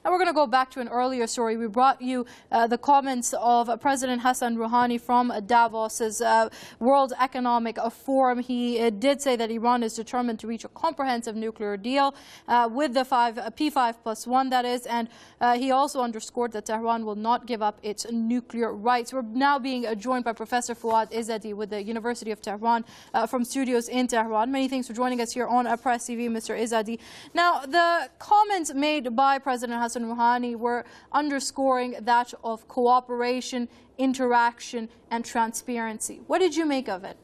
And we're going to go back to an earlier story. We brought you the comments of President Hassan Rouhani from Davos's World Economic Forum. He did say that Iran is determined to reach a comprehensive nuclear deal with the P5+1, that is, and he also underscored that Tehran will not give up its nuclear rights. We're now being joined by Professor Foad Izadi with the University of Tehran from studios in Tehran. Many thanks for joining us here on Press TV, Mr. Izadi. Now, the comments made by President Hassan Rouhani were underscoring that of cooperation, interaction, and transparency. What did you make of it?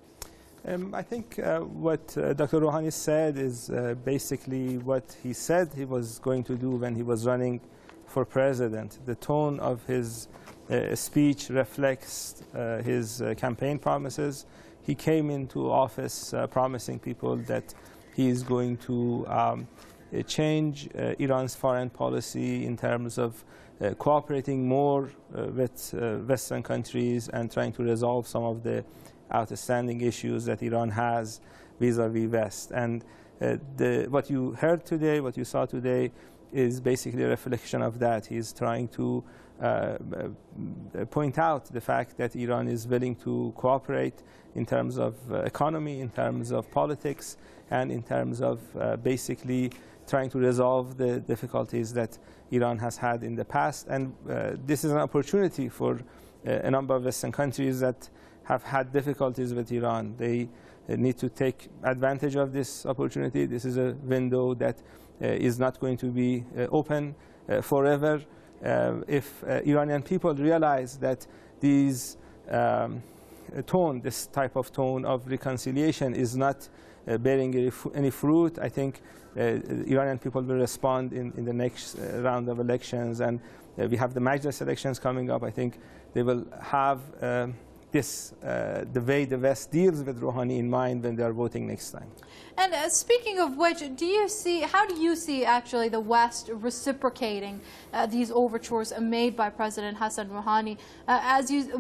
I think what Dr. Rouhani said is basically what he said he was going to do when he was running for president. The tone of his speech reflects his campaign promises. He came into office promising people that he is going to change Iran's foreign policy in terms of cooperating more with Western countries and trying to resolve some of the outstanding issues that Iran has vis-a-vis West. And what you heard today, what you saw today, is basically a reflection of that. He's trying to point out the fact that Iran is willing to cooperate in terms of economy, in terms of politics, and in terms of basically trying to resolve the difficulties that Iran has had in the past. And this is an opportunity for a number of Western countries that have had difficulties with Iran. They need to take advantage of this opportunity. This is a window that is not going to be open forever. If Iranian people realize that this type of tone of reconciliation is not bearing any fruit, I think Iranian people will respond in the next round of elections. And we have the Majlis elections coming up. I think they will have the way the West deals with Rouhani in mind when they are voting next time. And speaking of which, how do you see actually the West reciprocating these overtures made by President Hassan Rouhani?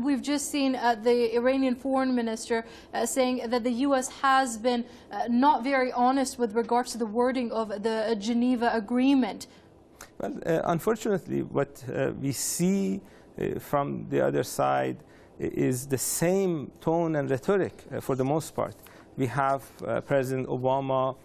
We've just seen the Iranian foreign minister saying that the U.S. has been not very honest with regards to the wording of the Geneva Agreement. Well, unfortunately, what we see from the other side is the same tone and rhetoric for the most part. We have President Obama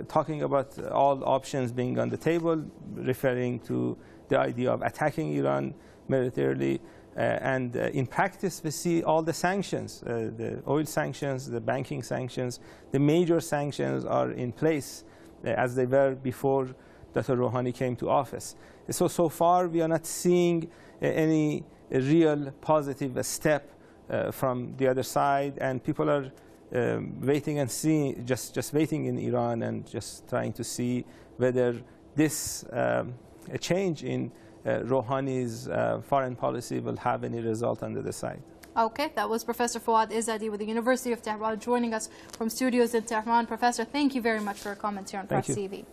talking about all options being on the table, referring to the idea of attacking Iran militarily. And in practice, we see all the sanctions, the oil sanctions, the banking sanctions, the major sanctions are in place as they were before Dr. Rouhani came to office. So far, we are not seeing any real positive step from the other side, and people are waiting and seeing, just waiting in Iran and just trying to see whether this change in Rouhani's foreign policy will have any result on the other side. Okay, that was Professor Foad Izadi with the University of Tehran joining us from studios in Tehran. Professor, thank you very much for your comments here on Press TV.